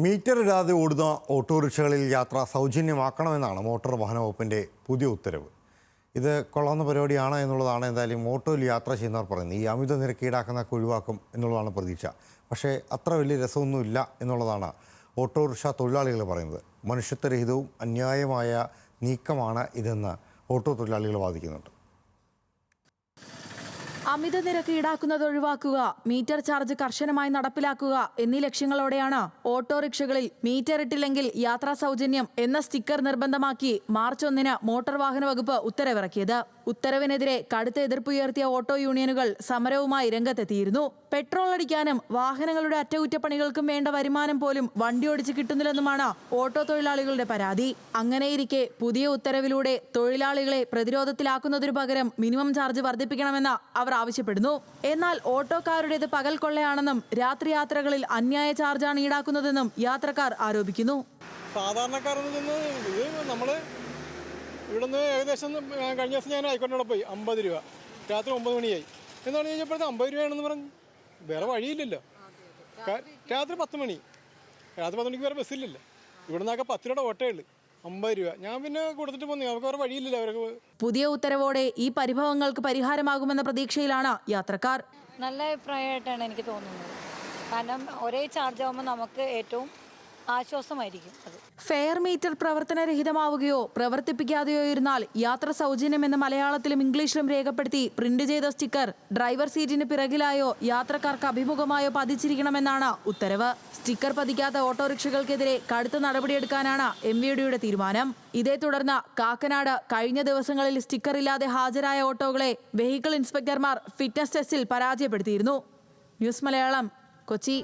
Metre ഇടാതെ ഓടുന്ന ഓട്ടോറിക്ഷകളിൽ യാത്ര സൗജന്യമാക്കണമെന്നാണ് മോട്ടോർ വാഹന വകുപ്പിൻ്റെ പുതിയ ഉത്തരവ്. ഇത് കൊള്ളാവുന്ന പരിപാടിയാണ് എന്നുള്ളതാണ് എന്തായാലും ഓട്ടോയിൽ യാത്ര ചെയ്യുന്നവർ പറയുന്നത്. ഈ അമിത നിരക്ക് ഈടാക്കുന്നതൊക്കെ ഒഴിവാക്കും എന്നുള്ളതാണ് പ്രതീക്ഷ. പക്ഷേ അത്ര വലിയ രസമൊന്നുമില്ല എന്നുള്ളതാണ് ഓട്ടോറിക്ഷ തൊഴിലാളികൾ പറയുന്നത്. മനുഷ്യത്വരഹിതവും അന്യായമായ നീക്കമാണ് ഇതെന്ന് ഓട്ടോ തൊഴിലാളികൾ വാദിക്കുന്നുണ്ട്. അമിത നിരക്ക് ഈടാക്കുന്നത് ഒഴിവാക്കുക, മീറ്റർ ചാർജ് കർശനമായി നടപ്പിലാക്കുക എന്നീ ലക്ഷ്യങ്ങളോടെയാണ് ഓട്ടോറിക്ഷകളിൽ മീറ്റർ ഇട്ടില്ലെങ്കിൽ യാത്രാ സൗജന്യം എന്ന സ്റ്റിക്കർ നിർബന്ധമാക്കി മാർച്ച് 1 മോട്ടോർ വാഹന വകുപ്പ് ഉത്തരവിറക്കിയത്. ഉത്തരവിനെതിരെ കടുത്ത എതിർപ്പുയർത്തിയ ഓട്ടോ യൂണിയനുകൾ സമരവുമായി രംഗത്തെത്തിയിരുന്നു. പെട്രോൾ അടിക്കാനും വാഹനങ്ങളുടെ അറ്റകുറ്റപ്പണികൾക്കും വേണ്ട വരുമാനം പോലും വണ്ടിയോടിച്ച് കിട്ടുന്നില്ലെന്നുമാണ് ഓട്ടോ തൊഴിലാളികളുടെ പരാതി. അങ്ങനെയിരിക്കെ പുതിയ ഉത്തരവിലൂടെ തൊഴിലാളികളെ പ്രതിരോധത്തിലാക്കുന്നതിനു പകരം മിനിമം ചാർജ് വർദ്ധിപ്പിക്കണമെന്ന് അവർ ആവശ്യപ്പെടുന്നു. എന്നാൽ ഓട്ടോക്കാരുടേത് പകൽ കൊള്ളയാണെന്നും രാത്രി യാത്രകളിൽ അന്യായ ചാർജാണ് ഈടാക്കുന്നതെന്നും യാത്രക്കാർ ആരോപിക്കുന്നു. സാധാരണക്കാരെന്ന് ഇവിടുന്ന് ഏകദേശം കഴിഞ്ഞ ദിവസം ഞാൻ ആയിക്കോട്ടെ പോയി 50 രൂപ, രാത്രി 9 മണിയായി എന്നാണ് കഴിഞ്ഞപ്പോഴത്തെ 50 രൂപയാണെന്ന് പറഞ്ഞു. വേറെ വഴിയില്ലല്ലോ. രാത്രി 10 മണിക്ക് വേറെ ബസ്സില്ലല്ലോ. ഇവിടുന്നൊക്കെ 10 രൂപയുടെ ഓട്ടേ ഉള്ളു. 50 രൂപ ഞാൻ പിന്നെ കൊടുത്തിട്ട് പോന്നു. അവർക്ക് വേറെ വഴിയില്ലല്ലോ. അവർക്ക് പുതിയ ഉത്തരവോടെ ഈ പരിഭവങ്ങൾക്ക് പരിഹാരമാകുമെന്ന പ്രതീക്ഷയിലാണ് യാത്രക്കാർ. നല്ല അഭിപ്രായമായിട്ടാണ് എനിക്ക് തോന്നുന്നത്. കാരണം ഒരേ ചാർജ് ആകുമ്പോൾ നമുക്ക് ഏറ്റവും ആശ്വാസമായിരിക്കും. ഫെയർ മീറ്റർ പ്രവർത്തനരഹിതമാവുകയോ പ്രവർത്തിപ്പിക്കാതെയോ ഇരുന്നാൽ യാത്ര സൗജന്യമെന്ന് മലയാളത്തിലും ഇംഗ്ലീഷിലും രേഖപ്പെടുത്തി പ്രിന്റ് ചെയ്ത സ്റ്റിക്കർ ഡ്രൈവർ സീറ്റിന് പിറകിലായോ യാത്രക്കാർക്ക് അഭിമുഖമായോ പതിച്ചിരിക്കണമെന്നാണ് ഉത്തരവ്. സ്റ്റിക്കർ പതിക്കാത്ത ഓട്ടോറിക്ഷകൾക്കെതിരെ കടുത്ത നടപടിയെടുക്കാനാണ് MVDയുടെ തീരുമാനം. ഇതേ തുടർന്ന് കാക്കനാട് കഴിഞ്ഞ ദിവസങ്ങളിൽ സ്റ്റിക്കർ ഇല്ലാതെ ഹാജരായ ഓട്ടോകളെ വെഹിക്കിൾ ഇൻസ്പെക്ടർമാർ ഫിറ്റ്നസ് ടെസ്റ്റിൽ പരാജയപ്പെടുത്തിയിരുന്നു. ന്യൂസ് മലയാളം, കൊച്ചി.